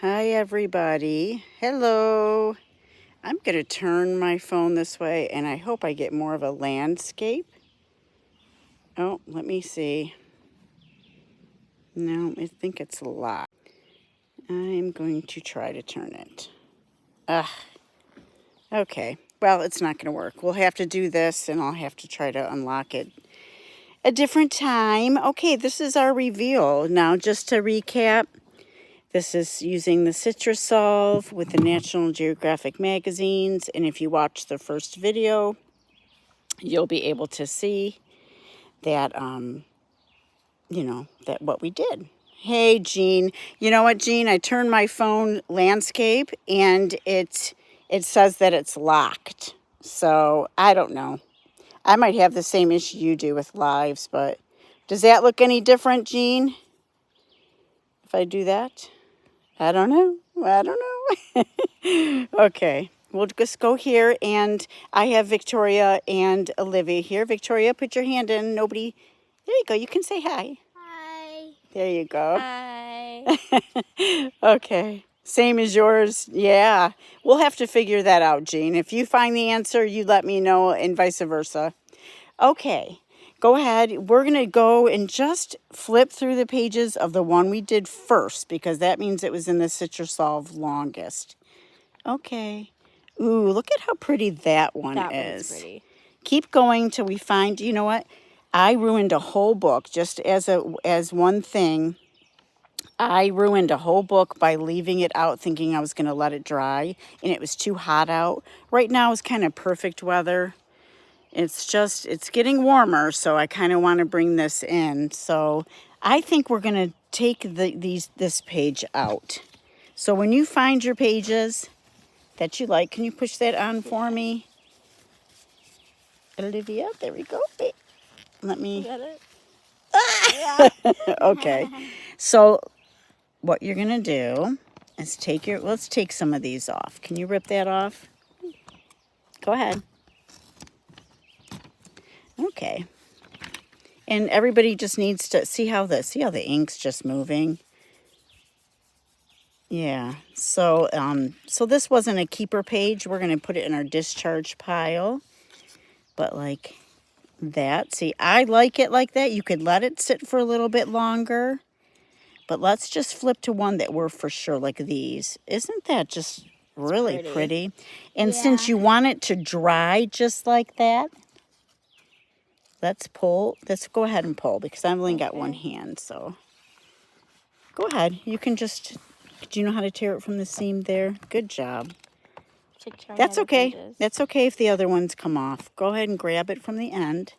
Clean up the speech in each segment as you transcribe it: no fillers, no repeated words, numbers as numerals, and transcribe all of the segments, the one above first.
Hi everybody. Hello. I'm going to turn my phone this way and I hope I get more of a landscape. Oh, let me see. No, I think it's locked. I'm going to try to turn it. Okay. Well, it's not going to work. We'll have to do this and I'll have to try to unlock it a different time. Okay, this is our reveal. Now, just to recap, this is using the Citrasolv with the National Geographic magazines. And if you watch the first video, you'll be able to see that, that what we did. Hey, Jean. You know what, Jean? I turned my phone landscape and it says that it's locked. So I don't know. I might have the same issue you do with lives, but does that look any different, Jean? If I do that? I don't know. Okay, we'll just go here, and I have Victoria and Olivia here. Victoria, put your hand in. Nobody. There you go. You can say hi. Hi. There you go. Hi. Okay. Same as yours. Yeah. We'll have to figure that out, Jean. If you find the answer, you let me know, and vice versa. Okay. Go ahead. We're going to go and just flip through the pages of the one we did first, because that means it was in the Citrasolv longest. Okay. Ooh, look at how pretty that one is. One's pretty. Keep going till we find, you know what? I ruined a whole book just as one thing. I ruined a whole book by leaving it out thinking I was going to let it dry, and it was too hot out. Right now is kind of perfect weather. It's getting warmer, so I kind of want to bring this in. So I think we're going to take this page out. So when you find your pages that you like, can you push that on for me? Olivia, there we go. Let me. Got it? Okay. So what you're going to do is let's take some of these off. Can you rip that off? Go ahead. Okay. And everybody just needs to see how the ink's just moving. Yeah. So this wasn't a keeper page. We're going to put it in our discharge pile. But like that. See, I like it like that. You could let it sit for a little bit longer. But let's just flip to one that we're for sure like these. Isn't that just really pretty? And since you want it to dry just like that, let's pull. Let's go ahead and pull because I've only got one hand. So go ahead. You can just, do you know how to tear it from the seam there? Good job. That's okay. That's okay if the other ones come off. Go ahead and grab it from the end.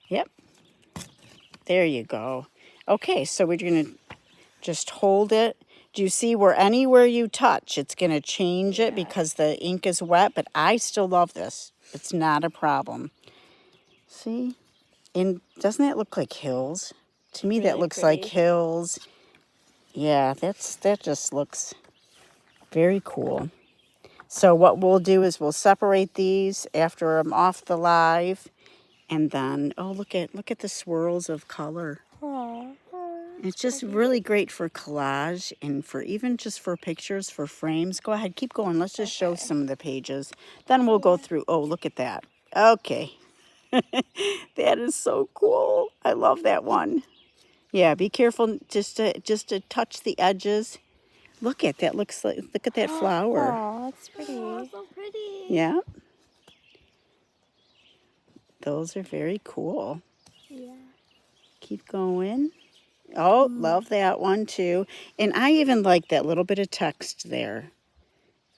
Yep. There you go. Okay, so we're going to just hold it. Do you see where anywhere you touch, it's going to change it because the ink is wet, but I still love this. It's not a problem. See? And doesn't that look like hills? To me, that looks like hills. Yeah, that just looks very cool. So what we'll do is we'll separate these after I'm off the live. And then, oh, look at the swirls of color. Aww. It's just really great for collage and for even just for pictures, for frames. Go ahead, keep going. Let's just show some of the pages. Then we'll go through. Oh, look at that. Okay. That is so cool. I love that one. Yeah, be careful just to touch the edges. Look at that. Look at that flower. Oh, that's pretty. Oh, so pretty. Yeah. Those are very cool. Yeah. Keep going. Oh, love that one too. And I even like that little bit of text there.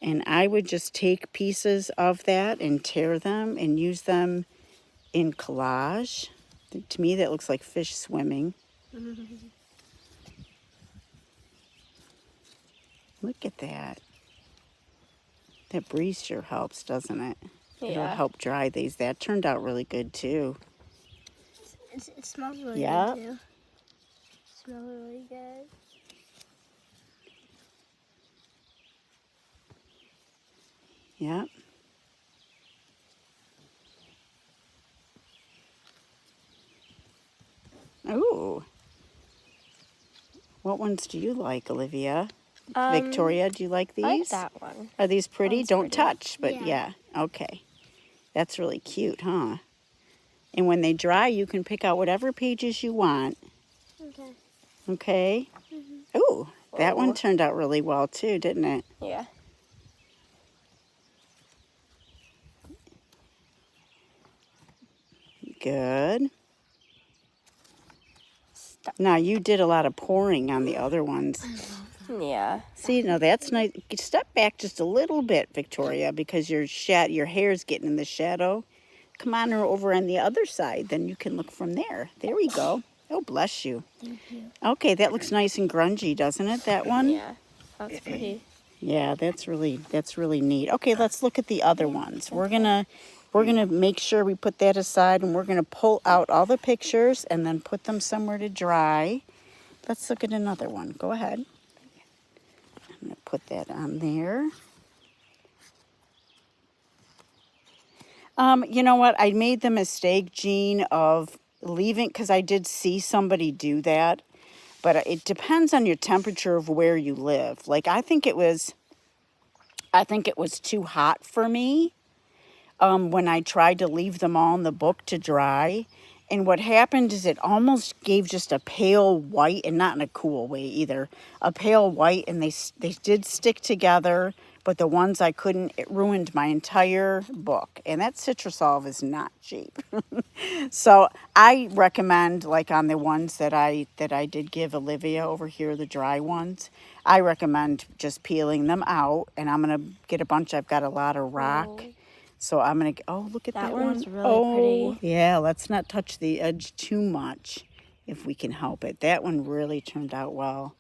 And I would just take pieces of that and tear them and use them in collage. To me, that looks like fish swimming. Look at that. That breeze sure helps, doesn't it? Yeah. It'll help dry these. That turned out really good too. It smells really good too. It smells really good. Yep. Ooh. What ones do you like, Olivia? Um, Victoria, do you like I like these? that one. Are these pretty? One's Don't pretty. touch, but Yeah. yeah. Okay. That's really cute, huh? And when they dry, you can pick out whatever pages you want. Okay. Okay? Ooh, that one Whoa. turned out really well too, didn't it? Yeah. Good. Stop. Now, you did a lot of pouring on the other ones. Yeah. See, now that's nice. Step back just a little bit, Victoria, because your hair's getting in the shadow. Come on over on the other side, then you can look from there. There we go. Oh, bless you. Thank you. Okay, that looks nice and grungy, doesn't it, that one? Yeah. That's pretty. Yeah, that's really neat. Okay, let's look at the other ones. We're gonna make sure we put that aside, and we're gonna pull out all the pictures and then put them somewhere to dry. Let's look at another one. Go ahead. I'm gonna put that on there. You know what? I made the mistake, Jean, of leaving, because I did see somebody do that. But it depends on your temperature of where you live. Like, I think it was too hot for me when I tried to leave them all in the book to dry. And what happened is it almost gave just a pale white, and not in a cool way either, a pale white, and they did stick together. But the ones I couldn't, it ruined my entire book. And that Citrasolv is not cheap. So I recommend, like on the ones that I did give Olivia over here, the dry ones, I recommend just peeling them out. And I'm going to get a bunch. I've got a lot of rock. Oh. So I'm going to, oh, look at that one. one's really Oh, pretty. yeah, let's not touch the edge too much if we can help it. That one really turned out well.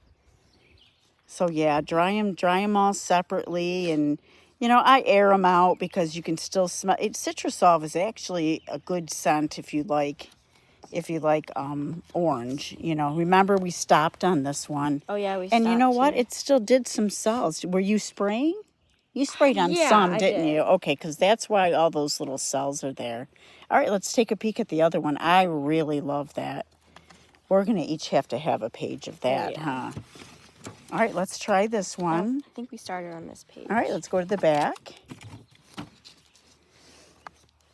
So yeah, dry them all separately, and I air them out because you can still smell it. Citrasolv is actually a good scent if you like orange. Remember we stopped on this one. Oh yeah, we And you know stopped what? too. It still did some cells. Were you spraying? You sprayed on Yeah, some, I didn't did. you? Okay, because that's why all those little cells are there. All right, let's take a peek at the other one. I really love that. We're going to each have to have a page of that, yeah. huh? All right, let's try this one. I think we started on this page. All right, let's go to the back.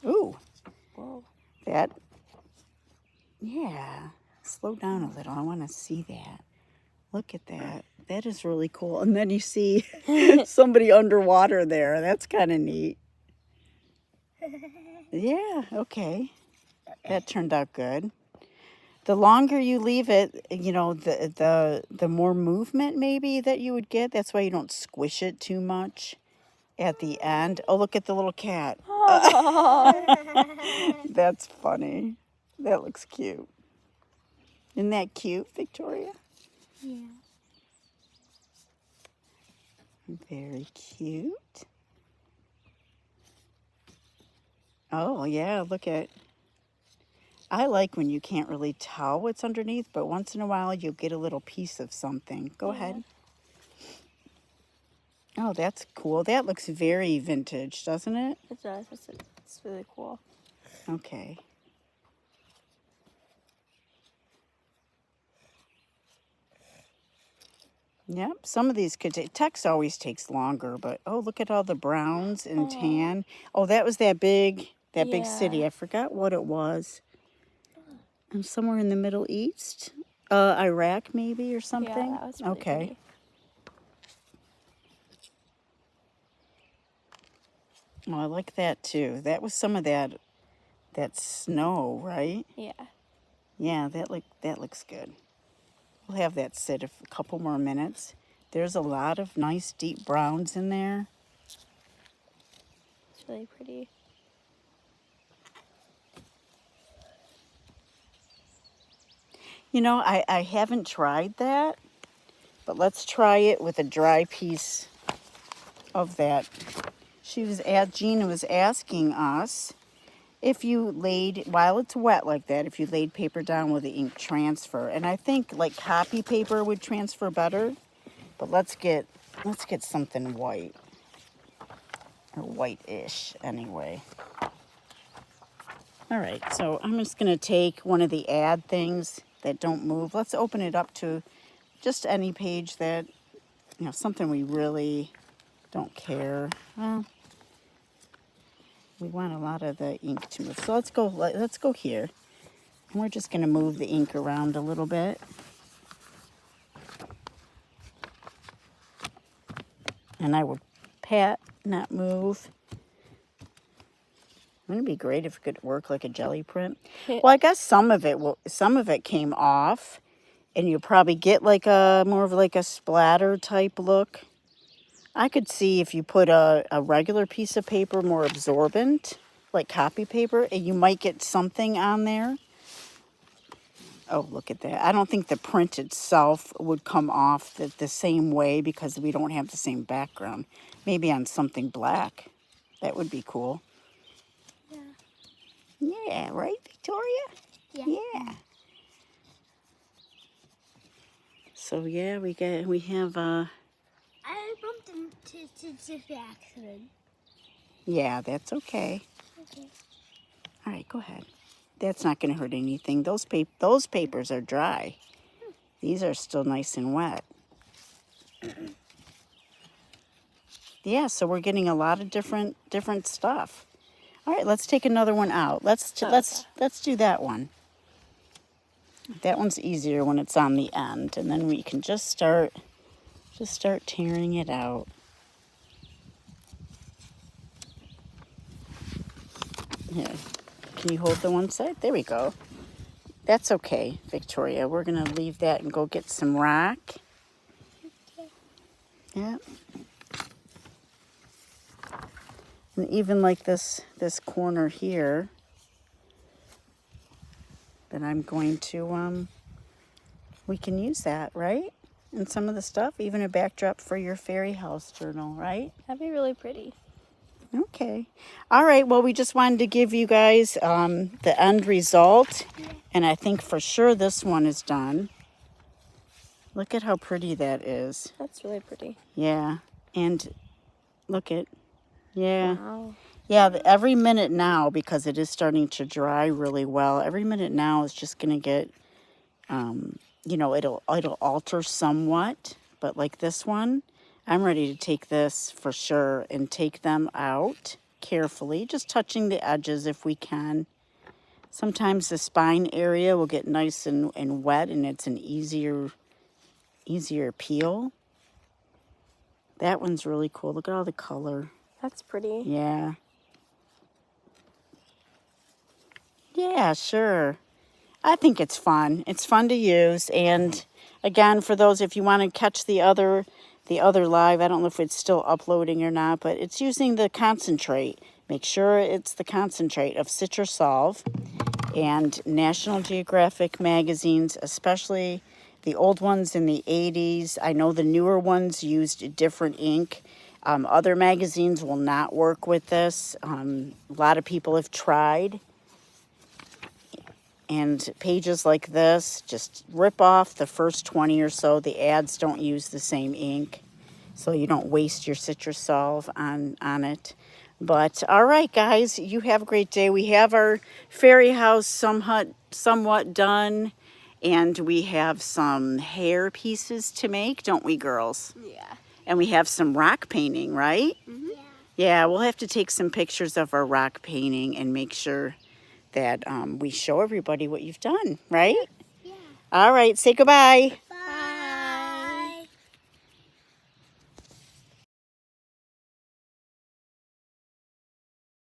Ooh, Whoa. that, yeah. Slow down a little. I want to see that. Look at that. That is really cool. And then you see somebody underwater there. That's kind of neat. Yeah, okay. That turned out good. The longer you leave it, the more movement maybe that you would get. That's why you don't squish it too much at the end. Oh, look at the little cat. That's funny. That looks cute. Isn't that cute, Victoria? Yeah. Very cute. Oh, yeah, look at. I like when you can't really tell what's underneath, but once in a while you'll get a little piece of something. Go ahead. Oh, that's cool. That looks very vintage, doesn't it? It does. It's really cool. Okay. Yep, some of these could take, text always takes longer, but oh, look at all the browns and tan. Oh, that was that big city. I forgot what it was. Somewhere in the Middle East, Iraq maybe or something. Yeah, that was really okay. pretty. Oh, I like that too. That was some of that snow, right? Yeah. Yeah, that looks good. We'll have that sit a couple more minutes. There's a lot of nice deep browns in there. It's really pretty. I haven't tried that, but let's try it with a dry piece of that. Gina was asking us if you laid, while it's wet like that, if you laid paper down, will the ink transfer? And I think like copy paper would transfer better, but let's get something white, or white-ish anyway. All right, so I'm just gonna take one of the ad things that don't move. Let's open it up to just any page that, something we really don't care. Well, we want a lot of the ink to move. So let's go here. And we're just going to move the ink around a little bit. And I would pat, not move. Wouldn't it be great if it could work like a jelly print? Well, I guess some of it came off, and you probably get like more of like a splatter type look. I could see if you put a regular piece of paper, more absorbent, like copy paper, and you might get something on there. Oh, look at that. I don't think the print itself would come off the same way because we don't have the same background. Maybe on something black. That would be cool. Yeah. Yeah, right, Victoria? Yeah. So yeah, we have I bumped into the accident. Yeah, that's okay. Okay. All right, go ahead. That's not going to hurt anything. Those papers are dry. These are still nice and wet. Yeah, so we're getting a lot of different stuff. All right, let's take another one out. Let's do that one. That one's easier when it's on the end, and then we can just start tearing it out. Here, can you hold the one side? There we go. That's okay, Victoria. We're gonna leave that and go get some rock. Okay. Yeah. And even like this corner here, that I'm going to, we can use that, right? And some of the stuff, even a backdrop for your fairy house journal, right? That'd be really pretty. Okay. All right. Well, we just wanted to give you guys the end result. And I think for sure this one is done. Look at how pretty that is. That's really pretty. Yeah. And look at, yeah. Wow. Yeah, every minute now, because it is starting to dry really well, every minute now is just going to get, it'll alter somewhat. But like this one, I'm ready to take this for sure and take them out carefully, just touching the edges if we can. Sometimes the spine area will get nice and wet, and it's an easier peel. That one's really cool. Look at all the color. That's pretty. Yeah. Yeah, sure. I think it's fun. It's fun to use. And again, for those, if you want to catch the other live, I don't know if it's still uploading or not, but it's using the concentrate. Make sure it's the concentrate of Citrasolv. And National Geographic magazines, especially the old ones in the 80s. I know the newer ones used a different ink. Other magazines will not work with this. A lot of people have tried. And pages like this, just rip off the first 20 or so. The ads don't use the same ink, so you don't waste your Citrasolv on it. But all right, guys, you have a great day. We have our fairy house somewhat done, and we have some hair pieces to make, don't we, girls? Yeah. And we have some rock painting, right? Mm-hmm. Yeah, we'll have to take some pictures of our rock painting and make sure that we show everybody what you've done, right? Yeah. All right, say goodbye.